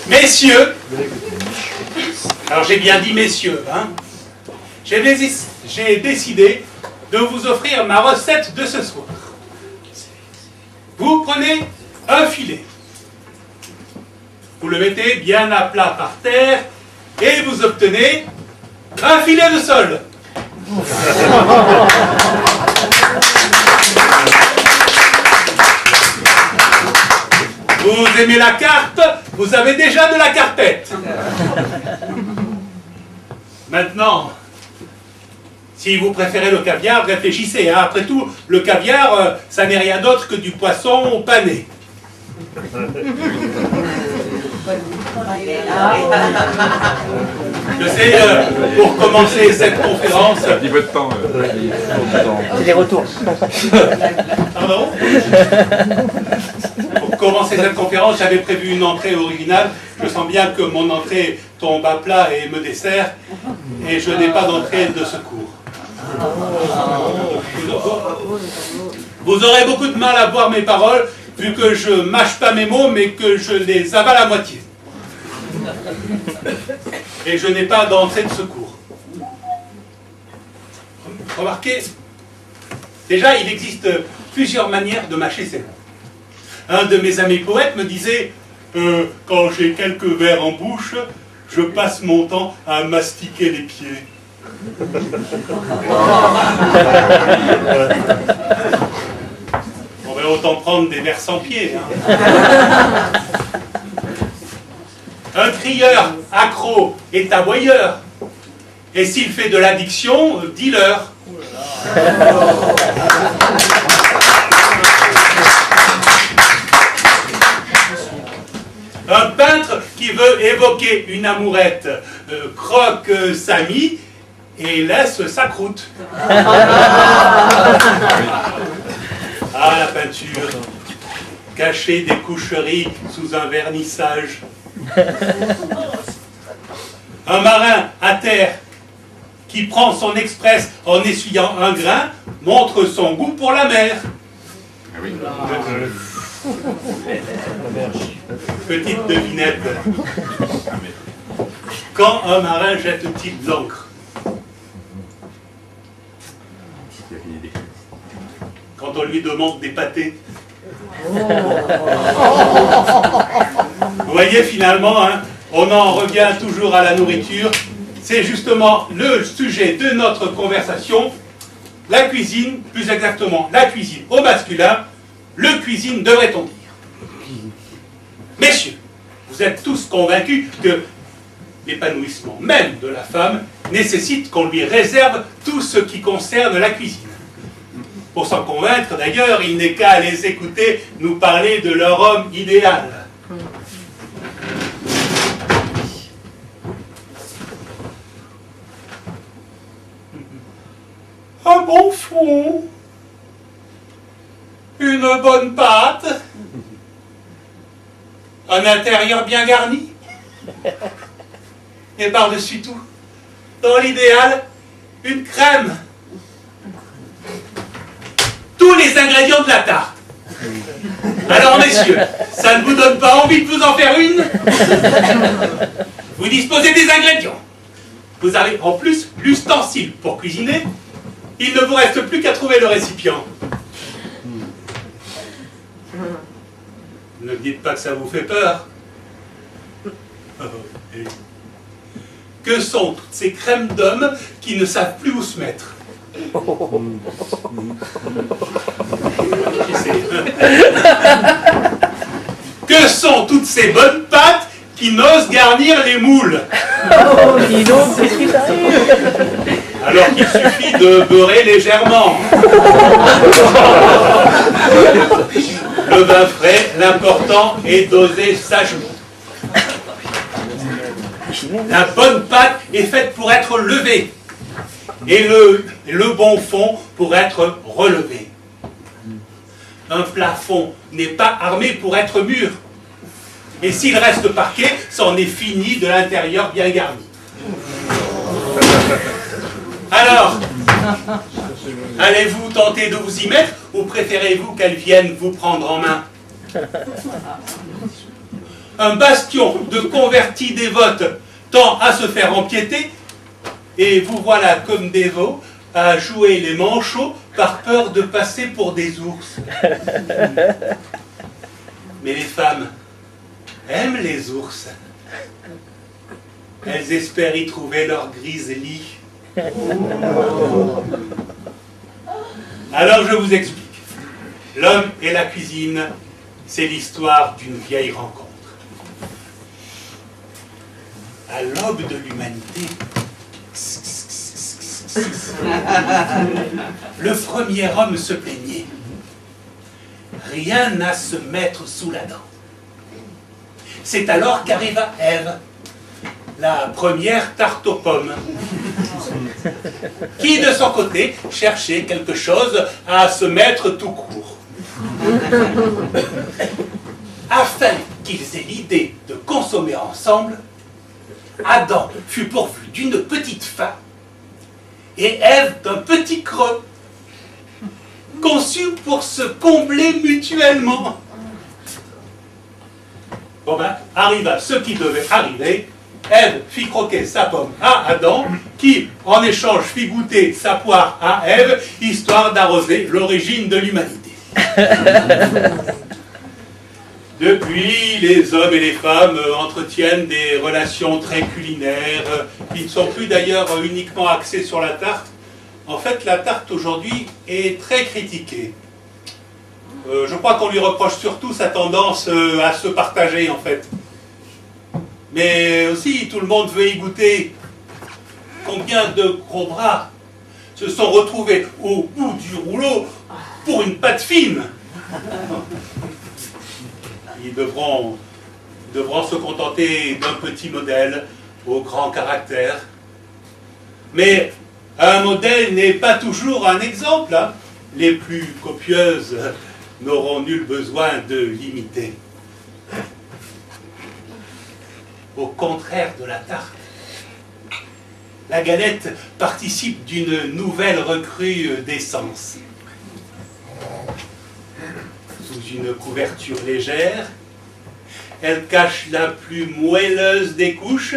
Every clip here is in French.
Messieurs, alors j'ai bien dit messieurs, hein, j'ai décidé de vous offrir ma recette de ce soir. Vous prenez un filet, vous le mettez bien à plat par terre et vous obtenez un filet de sole. Vous aimez la carte, vous avez déjà de la carpette. Maintenant, si vous préférez le caviar, réfléchissez. Hein. Après tout, le caviar, ça n'est rien d'autre que du poisson pané. Je sais, pour commencer cette conférence... Un petit peu de temps. C'est des retours. Pardon? Pour commencer cette conférence, j'avais prévu une entrée originale. Je sens bien que mon entrée tombe à plat et me dessert. Et je n'ai pas d'entrée de secours. Vous aurez beaucoup de mal à voir mes paroles, vu que je mâche pas mes mots, mais que je les avale à moitié. Et je n'ai pas d'entrée de secours. Remarquez, déjà il existe plusieurs manières de mâcher ses mots. Un de mes amis poètes me disait quand j'ai quelques vers en bouche, je passe mon temps à mastiquer les pieds. On va autant prendre des vers sans pied. Hein. Un crieur accro est aboyeur. Et s'il fait de l'addiction, dis-leur. Un peintre qui veut évoquer une amourette croque sa mie et laisse sa croûte. Ah, la peinture, cacher des coucheries sous un vernissage. Un marin à terre qui prend son express en essuyant un grain montre son goût pour la mer. Ah oui. Petite devinette. Quand un marin jette-t-il de l'encre? Quand on lui demande des pâtés. Vous voyez finalement, hein, on en revient toujours à la nourriture. C'est justement le sujet de notre conversation. La cuisine, plus exactement la cuisine au masculin, le cuisine devrait-on dire. Messieurs, vous êtes tous convaincus que l'épanouissement même de la femme nécessite qu'on lui réserve tout ce qui concerne la cuisine. Pour s'en convaincre, d'ailleurs, il n'est qu'à les écouter nous parler de leur homme idéal. Un bon fond, une bonne pâte, un intérieur bien garni, et par-dessus tout, dans l'idéal, une crème. Tous les ingrédients de la tarte. Alors messieurs, ça ne vous donne pas envie de vous en faire une? Vous disposez des ingrédients. Vous avez en plus l'ustensile pour cuisiner. Il ne vous reste plus qu'à trouver le récipient. Ne me dites pas que ça vous fait peur. Que sont toutes ces crèmes d'hommes qui ne savent plus où se mettre? Que sont toutes ces bonnes pâtes qui n'osent garnir les moules? Alors qu'il suffit de beurrer légèrement. Le vin frais, l'important est doser sagement. La bonne pâte est faite pour être levée. Et le bon fond pour être relevé. Un plafond n'est pas armé pour être mûr. Et s'il reste parquet, c'en est fini de l'intérieur bien garni. Alors, allez-vous tenter de vous y mettre ou préférez-vous qu'elle vienne vous prendre en main? un bastion de convertis dévotes tend à se faire empiéter, et vous voilà comme des veaux à jouer les manchots par peur de passer pour des ours. Mais les femmes aiment les ours. Elles espèrent y trouver leur grizzly. Alors je vous explique. L'homme et la cuisine, c'est l'histoire d'une vieille rencontre. À l'aube de l'humanité, le premier homme se plaignait. Rien à se mettre sous la dent. C'est alors qu'arriva Ève, la première tarte aux pommes, qui de son côté cherchait quelque chose à se mettre tout court. Afin qu'ils aient l'idée de consommer ensemble, Adam fut pourvu d'une petite faim et Ève d'un petit creux, conçus pour se combler mutuellement. Bon ben, arriva ce qui devait arriver. Ève fit croquer sa pomme à Adam, qui, en échange, fit goûter sa poire à Ève, histoire d'arroser l'origine de l'humanité. Depuis, les hommes et les femmes entretiennent des relations très culinaires, qui ne sont plus d'ailleurs uniquement axées sur la tarte. En fait, la tarte aujourd'hui est très critiquée. Je crois qu'on lui reproche surtout sa tendance à se partager, en fait. Mais aussi, tout le monde veut y goûter. Combien de gros bras se sont retrouvés au bout du rouleau pour une pâte fine? Ils devront se contenter d'un petit modèle au grand caractère. Mais un modèle n'est pas toujours un exemple, hein. Les plus copieuses n'auront nul besoin de l'imiter. Au contraire de la tarte, la galette participe d'une nouvelle recrue d'essence. Sous une couverture légère, elle cache la plus moelleuse des couches,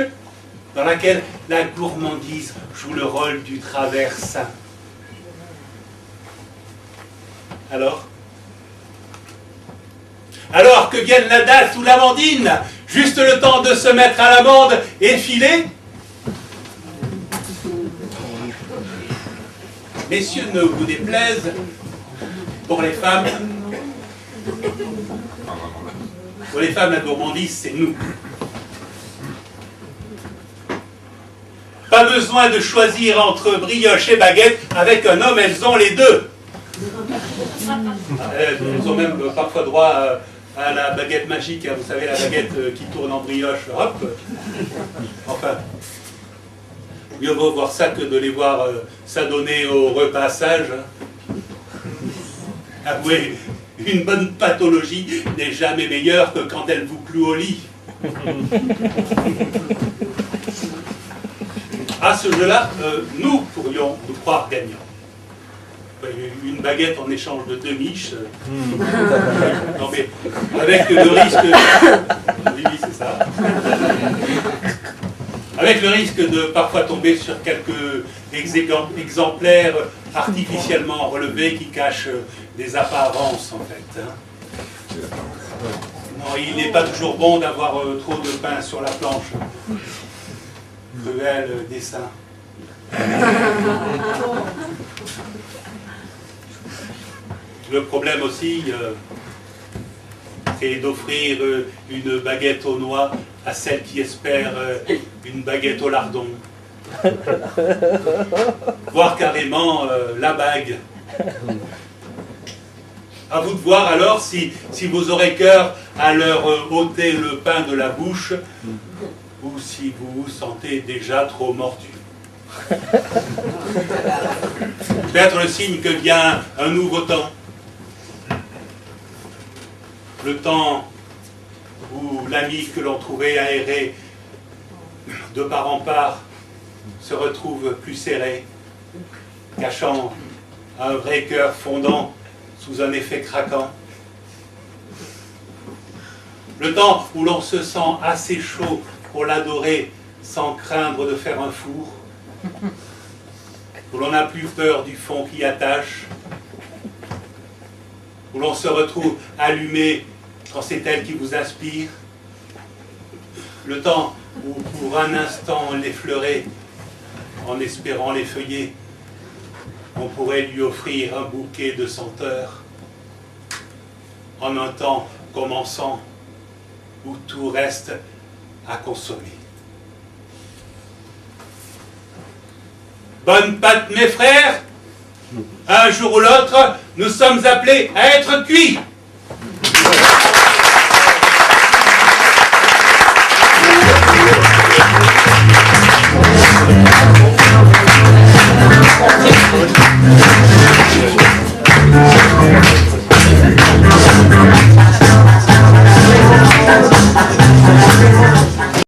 dans laquelle la gourmandise joue le rôle du traversin. Alors que vienne la date ou l'amandine, juste le temps de se mettre à l'amande et filer. Messieurs, ne vous déplaise, pour les femmes, la gourmandise, c'est nous. Pas besoin de choisir entre brioche et baguette, avec un homme, elles ont les deux. Elles ont même parfois droit à la baguette magique, vous savez, la baguette qui tourne en brioche, hop. Enfin, mieux vaut voir ça que de les voir s'adonner au repassage. Avouez, une bonne pathologie n'est jamais meilleure que quand elle vous cloue au lit. À ce jeu-là, nous pourrions nous croire gagnants. Une baguette en échange de 2 miches. Non mais, avec le risque... Oui, c'est ça. Avec le risque de parfois tomber sur quelques exemplaires artificiellement relevés qui cachent des apparences, en fait. Hein. Non, il n'est pas toujours bon d'avoir trop de pain sur la planche. Cruel dessin. Le problème aussi, c'est d'offrir une baguette aux noix à celle qui espère une baguette au lardon. Voire carrément la bague. À vous de voir alors si vous aurez cœur à leur ôter le pain de la bouche ou si vous vous sentez déjà trop mordu. Peut-être le signe que vient un nouveau temps. Le temps où l'ami que l'on trouvait aéré de part en part se retrouve plus serré, cachant un vrai cœur fondant sous un effet craquant. Le temps où l'on se sent assez chaud pour l'adorer sans craindre de faire un four. Où l'on n'a plus peur du fond qui attache. Où l'on se retrouve allumé quand c'est elle qui vous inspire. Le temps où pour un instant l'effleurer en espérant l'effeuiller. On pourrait lui offrir un bouquet de senteurs. En un temps commençant où tout reste à consommer. Bonne pâte, mes frères, un jour ou l'autre, nous sommes appelés à être cuits.